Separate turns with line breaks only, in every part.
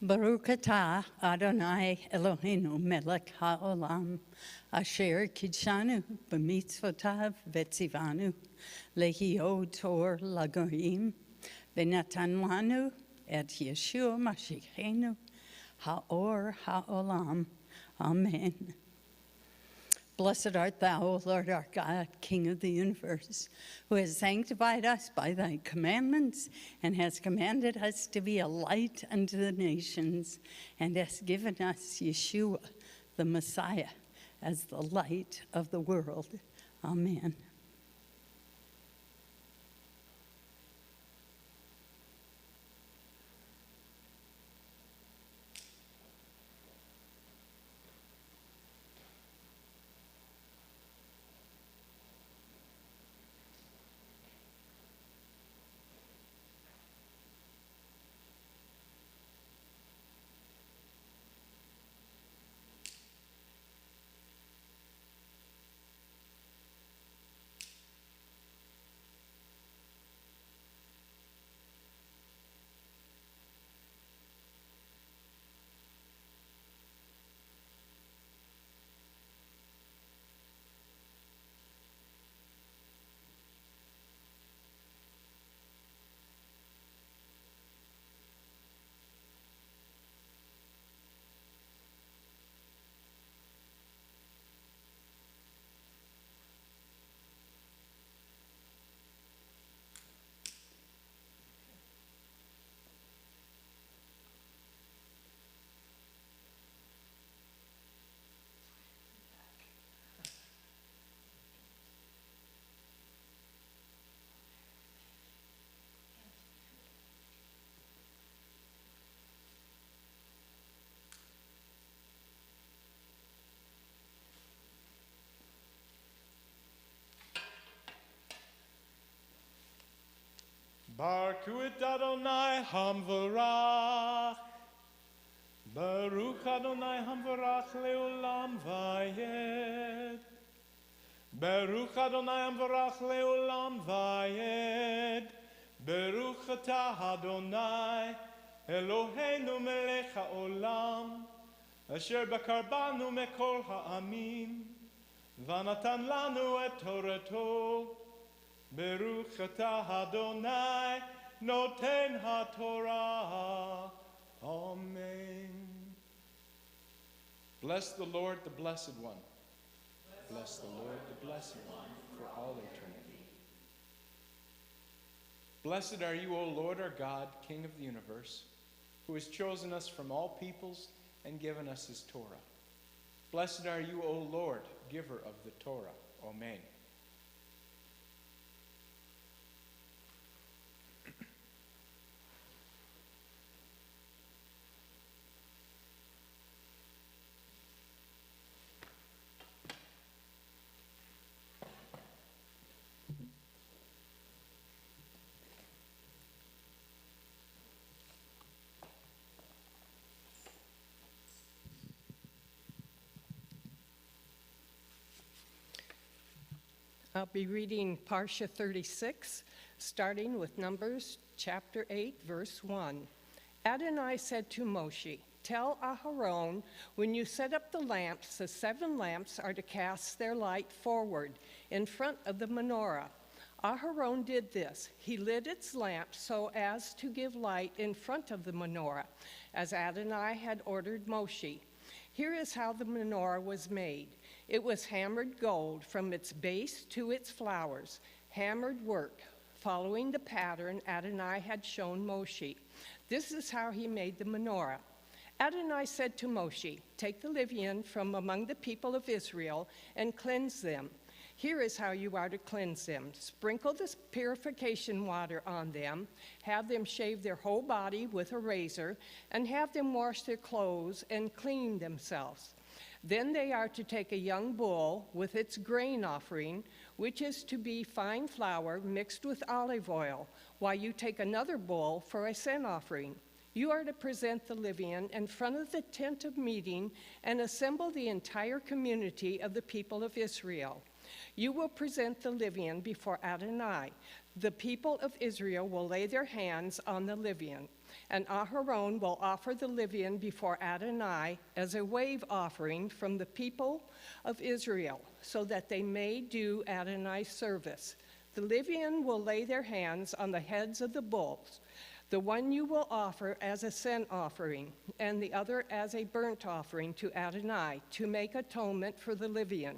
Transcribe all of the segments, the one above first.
Baruch atah Adonai Eloheinu melech haolam asher kidshanu b'mitzvotav v'tzivanu lehiyot tor lagoyim v'natan lanu et Yeshua Mashiachenu haor haolam. Amen. Blessed art thou, O Lord our God, King of the universe, who has sanctified us by thy commandments and has commanded us to be a light unto the nations and has given us Yeshua, the Messiah, as the light of the world. Amen.
Baruch et Adonai hamvarach. Baruch Adonai hamvarach leolam vayed. Baruch Adonai hamvarach leolam vayed. Baruch atah Adonai Eloheinu melech haolam asher bakar banu mekol ha'amim v'natan lanu et torato. Baruch atah Adonai noten haTorah. Amen. Bless the Lord, the Blessed One. Bless the Lord, the Blessed One, for all eternity. Blessed are you, O Lord our God, King of the universe, who has chosen us from all peoples and given us his Torah. Blessed are you, O Lord, giver of the Torah. Amen.
I'll be reading Parsha 36, starting with Numbers chapter 8, verse 1. Adonai said to Moshe, "Tell Aharon, when you set up the lamps, the 7 lamps are to cast their light forward in front of the menorah." Aharon did this. He lit its lamps so as to give light in front of the menorah, as Adonai had ordered Moshe. Here is how the menorah was made. It was hammered gold from its base to its flowers, hammered work, following the pattern Adonai had shown Moshe. This is how he made the menorah. Adonai said to Moshe, "Take the Levian from among the people of Israel and cleanse them. Here is how you are to cleanse them. Sprinkle the purification water on them, have them shave their whole body with a razor, and have them wash their clothes and clean themselves. Then they are to take a young bull with its grain offering, which is to be fine flour mixed with olive oil, while you take another bull for a sin offering. You are to present the Levian in front of the tent of meeting and assemble the entire community of the people of Israel. You will present the Levian before Adonai. The people of Israel will lay their hands on the Levian. And Aharon will offer the Levian before Adonai as a wave offering from the people of Israel, so that they may do Adonai's service. The Levian will lay their hands on the heads of the bulls. The one you will offer as a sin offering, and the other as a burnt offering to Adonai, to make atonement for the Levian.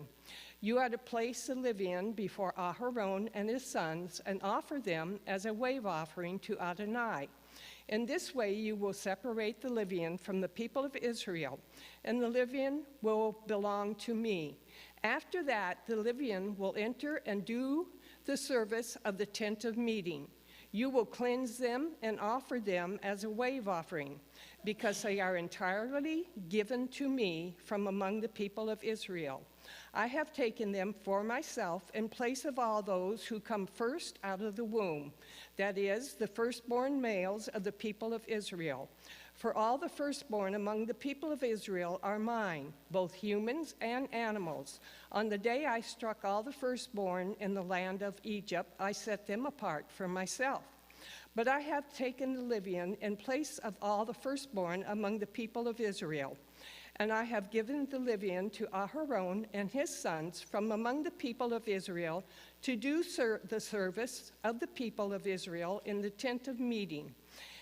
You are to place the Levian before Aharon and his sons, and offer them as a wave offering to Adonai. In this way you will separate the Levian from the people of Israel, and the Levian will belong to me. After that, the Levian will enter and do the service of the tent of meeting. You will cleanse them and offer them as a wave offering, because they are entirely given to me from among the people of Israel. I have taken them for myself in place of all those who come first out of the womb, that is, the firstborn males of the people of Israel. For all the firstborn among the people of Israel are mine, both humans and animals. On the day I struck all the firstborn in the land of Egypt, I set them apart for myself. But I have taken the Levian in place of all the firstborn among the people of Israel. And I have given the Levian to Aharon and his sons from among the people of Israel to do the service of the people of Israel in the tent of meeting,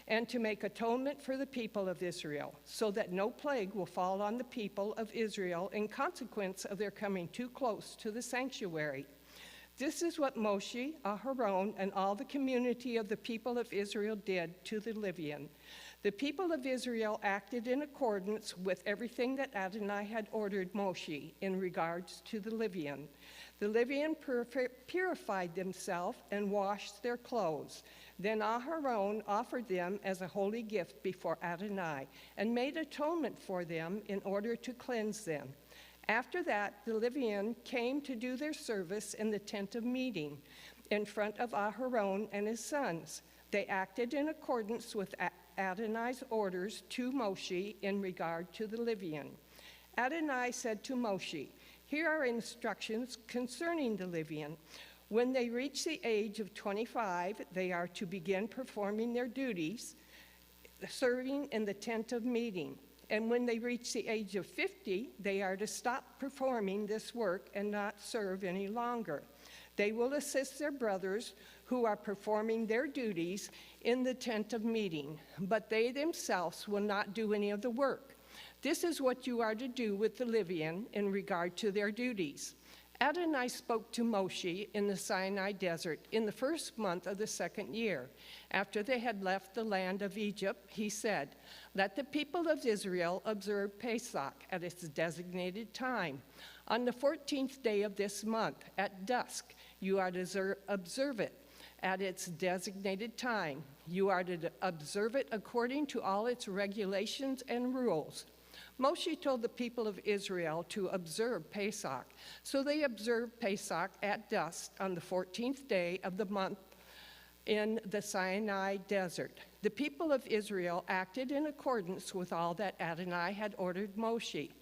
and to make atonement for the people of Israel, so that no plague will fall on the people of Israel in consequence of their coming too close to the sanctuary. This is what Moshe, Aharon, and all the community of the people of Israel did to the Levian. The people of Israel acted in accordance with everything that Adonai had ordered Moshe in regards to the Levian. The Levian purified themselves and washed their clothes. Then Aharon offered them as a holy gift before Adonai and made atonement for them in order to cleanse them. After that, the Levian came to do their service in the tent of meeting in front of Aharon and his sons. They acted in accordance with Adonai's orders to Moshe in regard to the Levian. Adonai said to Moshe, "Here are instructions concerning the Levian. When they reach the age of 25, they are to begin performing their duties, serving in the tent of meeting. And when they reach the age of 50, they are to stop performing this work and not serve any longer. They will assist their brothers who are performing their duties in the tent of meeting, but they themselves will not do any of the work. This is what you are to do with the Levian in regard to their duties." Adonai spoke to Moshe in the Sinai desert in the first month of the second year. After they had left the land of Egypt, he said, "Let the people of Israel observe Pesach at its designated time. On the 14th day of this month, at dusk, you are to observe it at its designated time. You are to observe it according to all its regulations and rules." Moshe told the people of Israel to observe Pesach. So they observed Pesach at dusk on the 14th day of the month in the Sinai desert. The people of Israel acted in accordance with all that Adonai had ordered Moshe.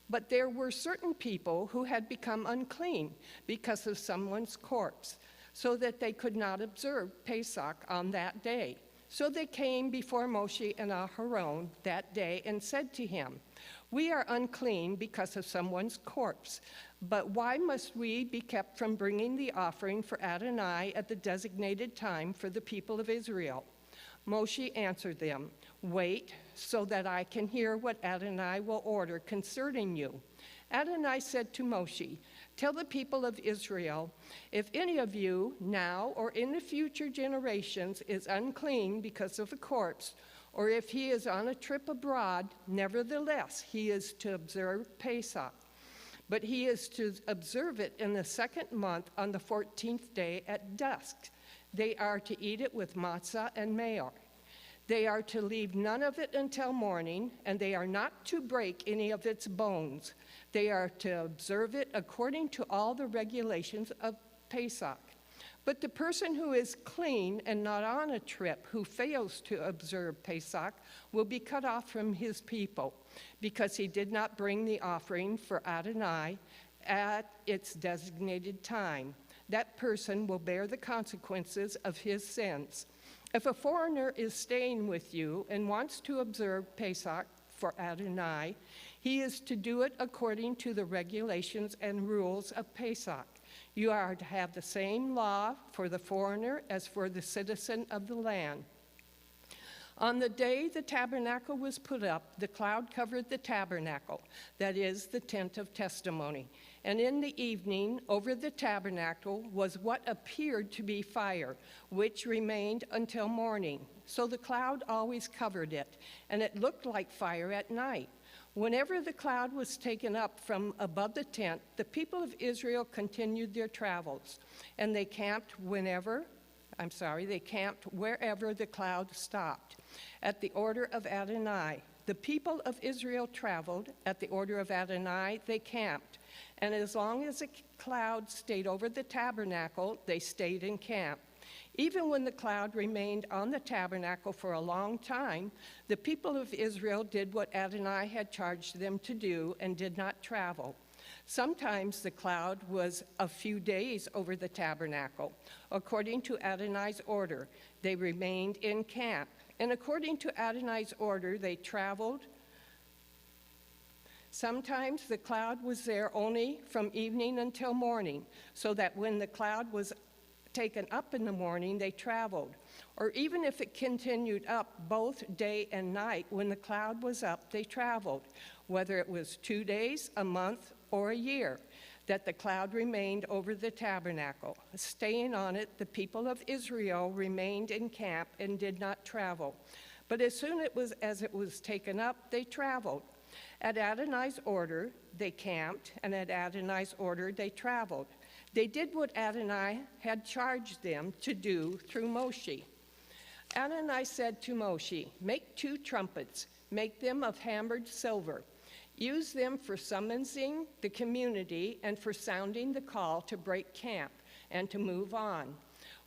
But there were certain people who had become unclean because of someone's corpse, so that they could not observe Pesach on that day. So they came before Moshe and Aharon that day and said to him, "We are unclean because of someone's corpse, but why must we be kept from bringing the offering for Adonai at the designated time for the people of Israel?" Moshe answered them, "Wait, so that I can hear what Adonai will order concerning you." Adonai said to Moshe, "Tell the people of Israel, if any of you, now or in the future generations, is unclean because of a corpse, or if he is on a trip abroad, nevertheless he is to observe Pesach. But he is to observe it in the second month on the 14th day at dusk. They are to eat it with matzah and meor. They are to leave none of it until morning, and they are not to break any of its bones. They are to observe it according to all the regulations of Pesach. But the person who is clean and not on a trip, who fails to observe Pesach, will be cut off from his people, because he did not bring the offering for Adonai at its designated time. That person will bear the consequences of his sins. If a foreigner is staying with you and wants to observe Pesach for Adonai, he is to do it according to the regulations and rules of Pesach. You are to have the same law for the foreigner as for the citizen of the land. On the day the tabernacle was put up, the cloud covered the tabernacle, that is, the tent of testimony. And in the evening, over the tabernacle was what appeared to be fire, which remained until morning. So the cloud always covered it, and it looked like fire at night. Whenever the cloud was taken up from above the tent, the people of Israel continued their travels, and they camped wherever the cloud stopped. At the order of Adonai, the people of Israel traveled. At the order of Adonai, they camped. And as long as the cloud stayed over the tabernacle, they stayed in camp. Even when the cloud remained on the tabernacle for a long time, the people of Israel did what Adonai had charged them to do and did not travel. Sometimes the cloud was a few days over the tabernacle. According to Adonai's order, they remained in camp. And according to Adonai's order, they traveled. Sometimes the cloud was there only from evening until morning, so that when the cloud was taken up in the morning, they traveled. Or even if it continued up both day and night, when the cloud was up, they traveled, whether it was 2 days, a month, or a year, that the cloud remained over the tabernacle. Staying on it, the people of Israel remained in camp and did not travel. But as soon as it was taken up, they traveled. At Adonai's order, they camped, and at Adonai's order, they traveled. They did what Adonai had charged them to do through Moshe. Adonai said to Moshe, "Make 2 trumpets, make them of hammered silver. Use them for summoning the community and for sounding the call to break camp and to move on.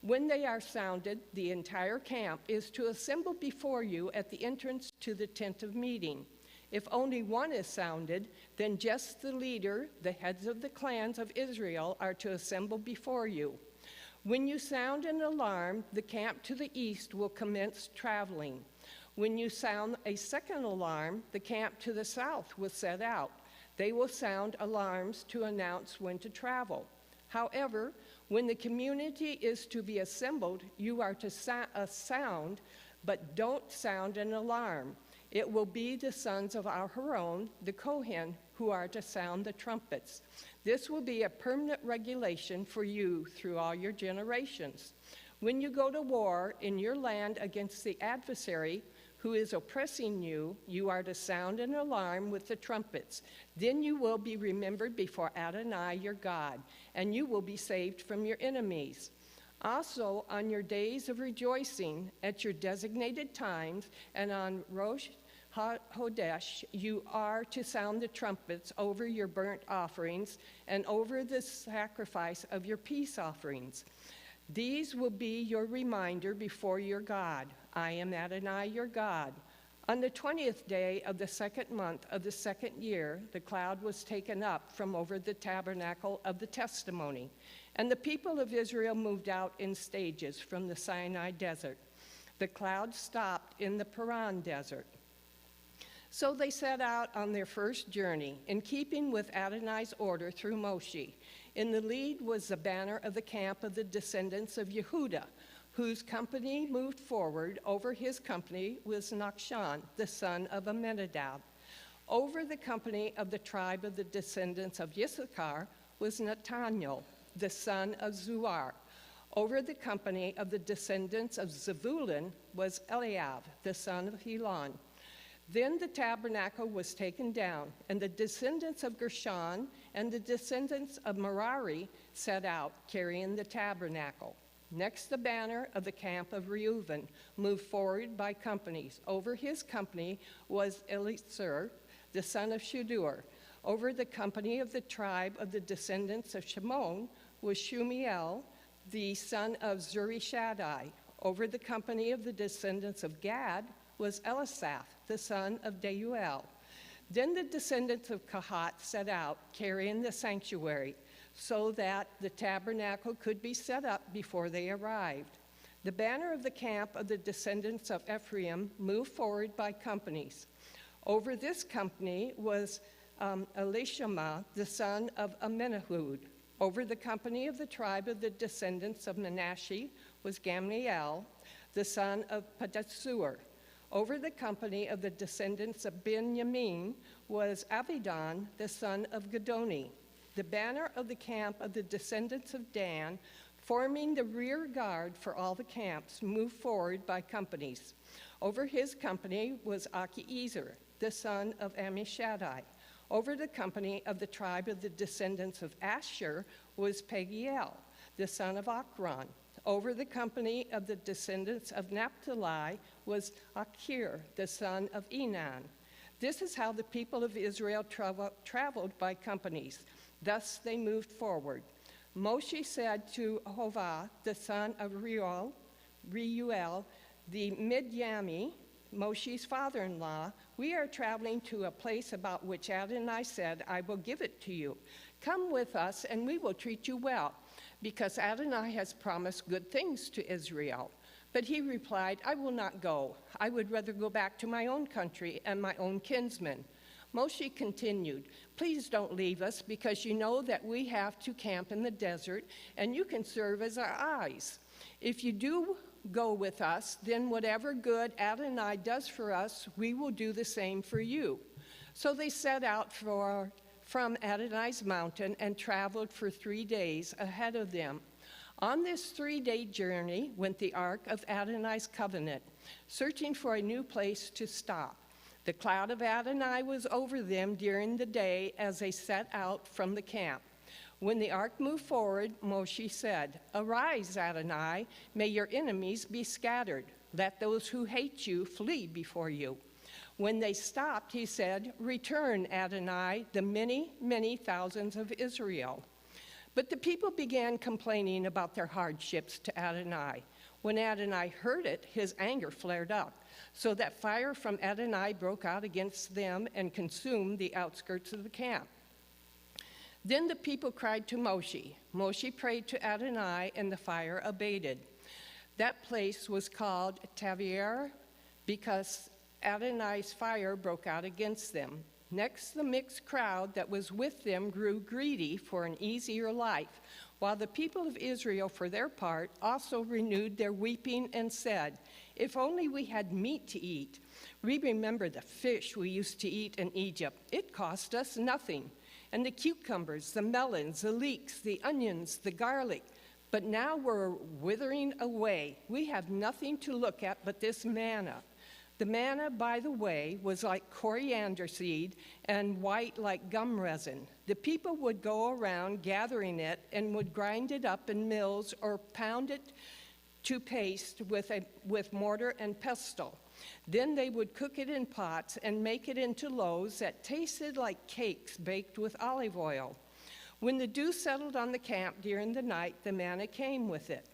When they are sounded, the entire camp is to assemble before you at the entrance to the tent of meeting. If only one is sounded, then just the leader, the heads of the clans of Israel, are to assemble before you. When you sound an alarm, the camp to the east will commence traveling. When you sound a second alarm, the camp to the south will set out. They will sound alarms to announce when to travel. However, when the community is to be assembled, you are to sound, but don't sound an alarm. It will be the sons of Aharon, the Kohen, who are to sound the trumpets. This will be a permanent regulation for you through all your generations. When you go to war in your land against the adversary who is oppressing you, you are to sound an alarm with the trumpets. Then you will be remembered before Adonai your God, and you will be saved from your enemies. Also, on your days of rejoicing, at your designated times, and on Rosh Hodesh, you are to sound the trumpets over your burnt offerings and over the sacrifice of your peace offerings. These will be your reminder before your God. I am Adonai your God. On the 20th day of the 2nd month of the 2nd year, the cloud was taken up from over the tabernacle of the testimony, and the people of Israel moved out in stages from the Sinai desert. The cloud stopped in the Paran desert. So they set out on their first journey, in keeping with Adonai's order through Moshe. In the lead was the banner of the camp of the descendants of Yehudah, whose company moved forward. Over his company was Nachshon, the son of Amminadab. Over the company of the tribe of the descendants of Issachar was Nathaniel, the son of Zuar. Over the company of the descendants of Zebulun was Eliab, the son of Helon. Then the tabernacle was taken down, and the descendants of Gershon and the descendants of Merari set out, carrying the tabernacle. Next, the banner of the camp of Reuben moved forward by companies. Over his company was Eliezer, the son of Shudur. Over the company of the tribe of the descendants of Shimon was Shumiel, the son of Zurishaddai. Over the company of the descendants of Gad was Elisaph, the son of Deuel. Then the descendants of Kahat set out, carrying the sanctuary, so that the tabernacle could be set up before they arrived. The banner of the camp of the descendants of Ephraim moved forward by companies. Over this company was Elishama, the son of Amminahud. Over the company of the tribe of the descendants of Manasseh was Gamliel, the son of Pedasur. Over the company of the descendants of Benjamin was Abidan, the son of Gedoni. The banner of the camp of the descendants of Dan, forming the rear guard for all the camps, moved forward by companies. Over his company was Achiezer, the son of Ammishaddai. Over the company of the tribe of the descendants of Asher was Pagiel, the son of Ochran. Over the company of the descendants of Naphtali was Achir, the son of Enan. This is how the people of Israel traveled by companies. Thus they moved forward. Moshe said to Hovah, the son of Reuel, the Midyami, Moshe's father-in-law, we are traveling to a place about which Adonai said, I will give it to you. Come with us and we will treat you well, because Adonai has promised good things to Israel. But he replied, I will not go. I would rather go back to my own country and my own kinsmen. Moshe continued, please don't leave us, because you know that we have to camp in the desert and you can serve as our eyes. If you do go with us, then whatever good Adonai does for us, we will do the same for you. So they set out from Adonai's mountain and traveled for 3 days ahead of them. On this 3-day journey went the ark of Adonai's covenant, searching for a new place to stop. The cloud of Adonai was over them during the day as they set out from the camp. When the ark moved forward, Moshe said, Arise, Adonai, may your enemies be scattered. Let those who hate you flee before you. When they stopped, he said, Return, Adonai, the many, many thousands of Israel. But the people began complaining about their hardships to Adonai. When Adonai heard it, his anger flared up, so that fire from Adonai broke out against them and consumed the outskirts of the camp. Then the people cried to Moshe. Moshe prayed to Adonai, and the fire abated. That place was called Tavier because Adonai's fire broke out against them. Next, the mixed crowd that was with them grew greedy for an easier life, while the people of Israel, for their part, also renewed their weeping and said, If only we had meat to eat. We remember the fish we used to eat in Egypt. It cost us nothing. And the cucumbers, the melons, the leeks, the onions, the garlic. But now we're withering away. We have nothing to look at but this manna. The manna, by the way, was like coriander seed and white like gum resin. The people would go around gathering it and would grind it up in mills or pound it to paste with mortar and pestle. Then they would cook it in pots and make it into loaves that tasted like cakes baked with olive oil. When the dew settled on the camp during the night, the manna came with it.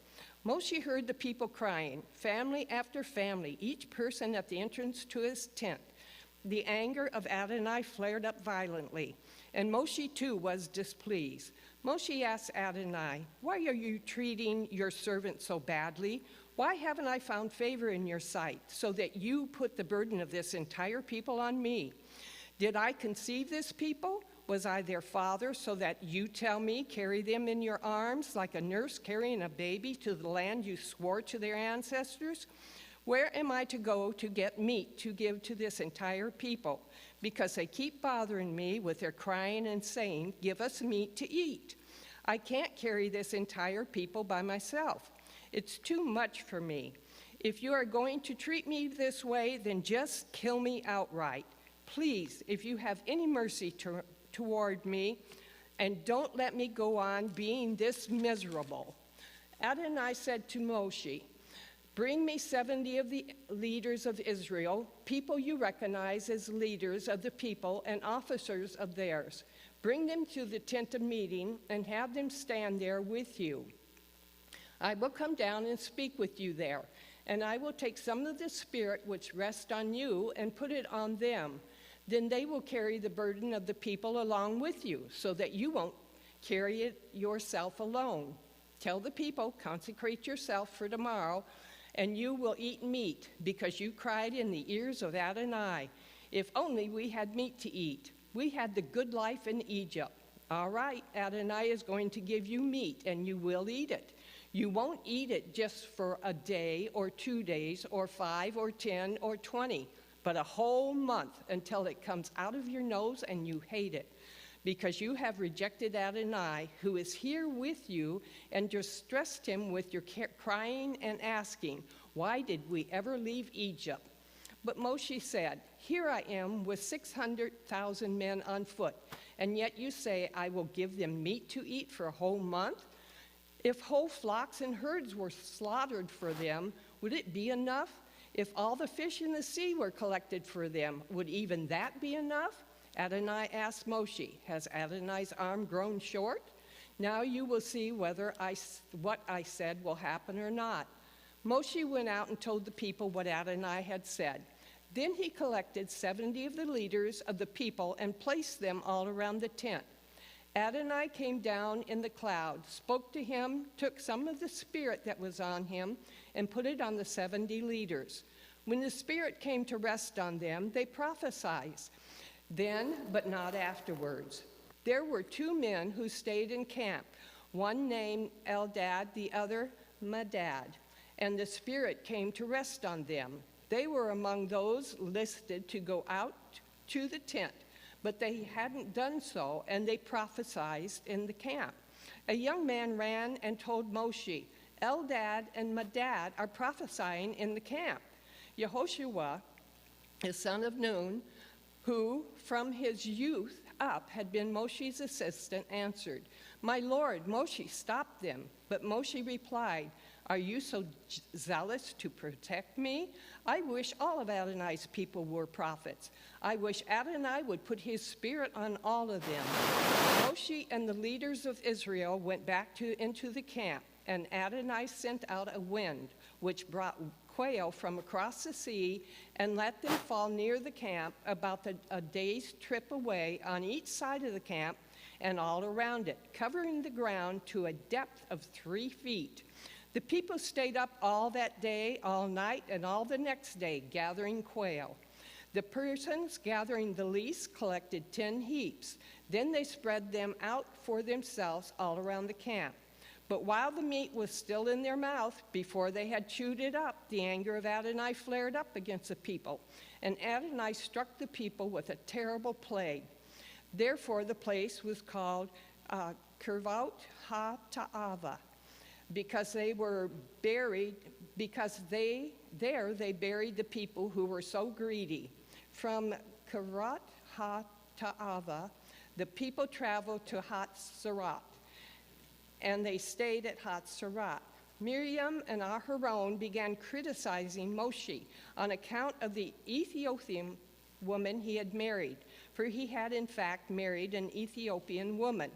Moshe heard the people crying, family after family, each person at the entrance to his tent. The anger of Adonai flared up violently, and Moshe too was displeased. Moshe asked Adonai, Why are you treating your servant so badly? Why haven't I found favor in your sight, so that you put the burden of this entire people on me? Did I conceive this people? Was I their father, so that you tell me, carry them in your arms like a nurse carrying a baby to the land you swore to their ancestors? Where am I to go to get meat to give to this entire people? Because they keep bothering me with their crying and saying, Give us meat to eat. I can't carry this entire people by myself. It's too much for me. If you are going to treat me this way, then just kill me outright. Please, if you have any mercy toward me, and don't let me go on being this miserable. Adonai said to Moshe, Bring me 70 of the leaders of Israel, people you recognize as leaders of the people and officers of theirs. Bring them to the tent of meeting and have them stand there with you. I will come down and speak with you there, and I will take some of the spirit which rests on you and put it on them. Then they will carry the burden of the people along with you, so that you won't carry it yourself alone. Tell the people, consecrate yourself for tomorrow, and you will eat meat, because you cried in the ears of Adonai. If only we had meat to eat. We had the good life in Egypt. All right, Adonai is going to give you meat, and you will eat it. You won't eat it just for a day or 2 days or 5 or 10 or 20, but a whole month until it comes out of your nose and you hate it, because you have rejected Adonai, who is here with you, and distressed him with your crying and asking, why did we ever leave Egypt? But Moshe said, here I am with 600,000 men on foot, and yet you say, I will give them meat to eat for a whole month? If whole flocks and herds were slaughtered for them, would it be enough? If all the fish in the sea were collected for them, would even that be enough? Adonai asked Moshe, has Adonai's arm grown short? Now you will see whether what I said will happen or not. Moshe went out and told the people what Adonai had said. Then he collected 70 of the leaders of the people and placed them all around the tent. Adonai came down in the cloud, spoke to him, took some of the spirit that was on him, and put it on the 70 leaders. When the spirit came to rest on them, they prophesied. Then, but not afterwards. There were 2 men who stayed in camp, one named Eldad, the other Medad, and the Spirit came to rest on them. They were among those listed to go out to the tent, but they hadn't done so, and they prophesied in the camp. A young man ran and told Moshe, Eldad and Medad are prophesying in the camp. Yehoshua, the son of Nun, who from his youth up had been Moshe's assistant, answered, my lord, Moshe, stop them. But Moshe replied, are you so zealous to protect me? I wish all of Adonai's people were prophets. I wish Adonai would put his spirit on all of them. Moshe and the leaders of Israel went back into the camp, and Adonai sent out a wind, which brought quail from across the sea and let them fall near the camp about a day's trip away on each side of the camp and all around it, covering the ground to a depth of 3 feet. The people stayed up all that day, all night, and all the next day, gathering quail. The persons gathering the least collected 10 heaps. Then they spread them out for themselves all around the camp. But while the meat was still in their mouth, before they had chewed it up, the anger of Adonai flared up against the people, and Adonai struck the people with a terrible plague. Therefore the place was called Kirvot HaTa'ava, because they buried the people who were so greedy. From Kirvot HaTa'ava, the people traveled to Hatzeroth, and they stayed at Hatzeroth. Miriam and Aharon began criticizing Moshe on account of the Ethiopian woman he had married, for he had in fact married an Ethiopian woman.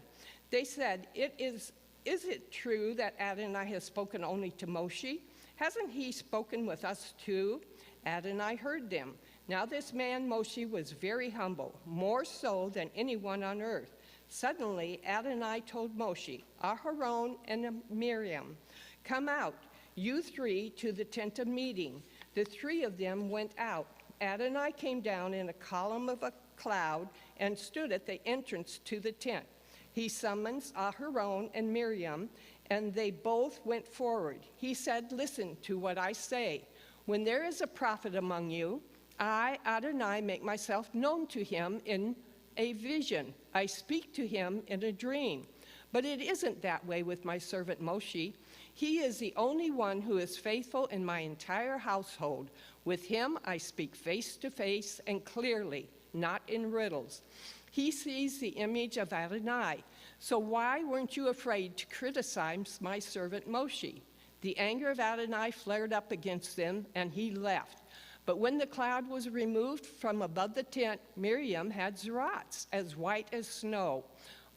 They said, Is it true that Adonai has spoken only to Moshe? Hasn't he spoken with us too? Adonai heard them. Now this man Moshe was very humble, more so than anyone on earth. Suddenly Adonai told Moshe, Aharon and Miriam, come out, you 3, to the tent of meeting. The 3 of them went out. Adonai came down in a column of a cloud and stood at the entrance to the tent. He summons Aharon and Miriam, and they both went forward. He said, listen to what I say. When there is a prophet among you, I, Adonai, make myself known to him in a vision. I speak to him in a dream. But it isn't that way with my servant Moshe. He is the only one who is faithful in my entire household. With him I speak face to face and clearly, not in riddles. He sees the image of Adonai. So why weren't you afraid to criticize my servant Moshe? The anger of Adonai flared up against them, and he left. But when the cloud was removed from above the tent, Miriam had zerots as white as snow.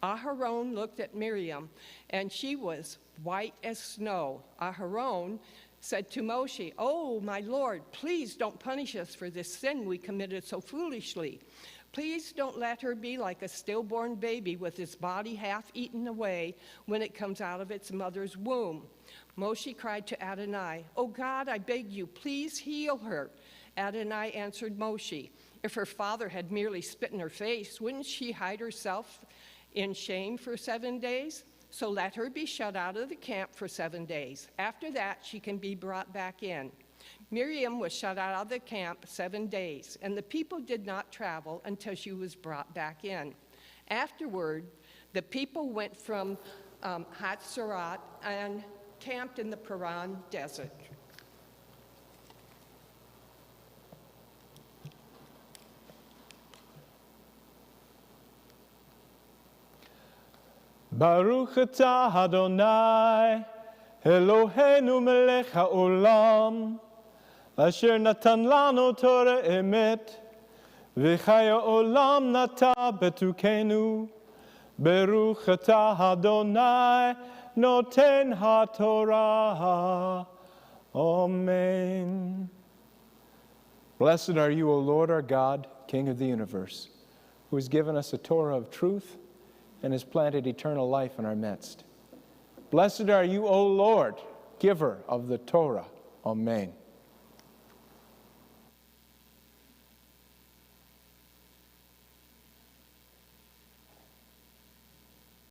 Aharon looked at Miriam, and she was white as snow. Aharon said to Moshe, oh, my Lord, please don't punish us for this sin we committed so foolishly. Please don't let her be like a stillborn baby with its body half eaten away when it comes out of its mother's womb. Moshe cried to Adonai, "Oh God, I beg you, please heal her." Adonai answered Moshe, "If her father had merely spit in her face, wouldn't she hide herself in shame for 7 days? So let her be shut out of the camp for 7 days. After that, she can be brought back in." Miriam was shut out of the camp 7 days, and the people did not travel until she was brought back in. Afterward, the people went from Hatzerat and camped in the Paran desert.
Baruch atah Adonai, Eloheinu melech haolam, asher natan lanu Torah emet, v'chaya olam nata betukenu. Baruch atah Adonai, noten haTorah. Amen. Blessed are you, O Lord our God, King of the universe, who has given us a Torah of truth and has planted eternal life in our midst. Blessed are you, O Lord, giver of the Torah. Amen.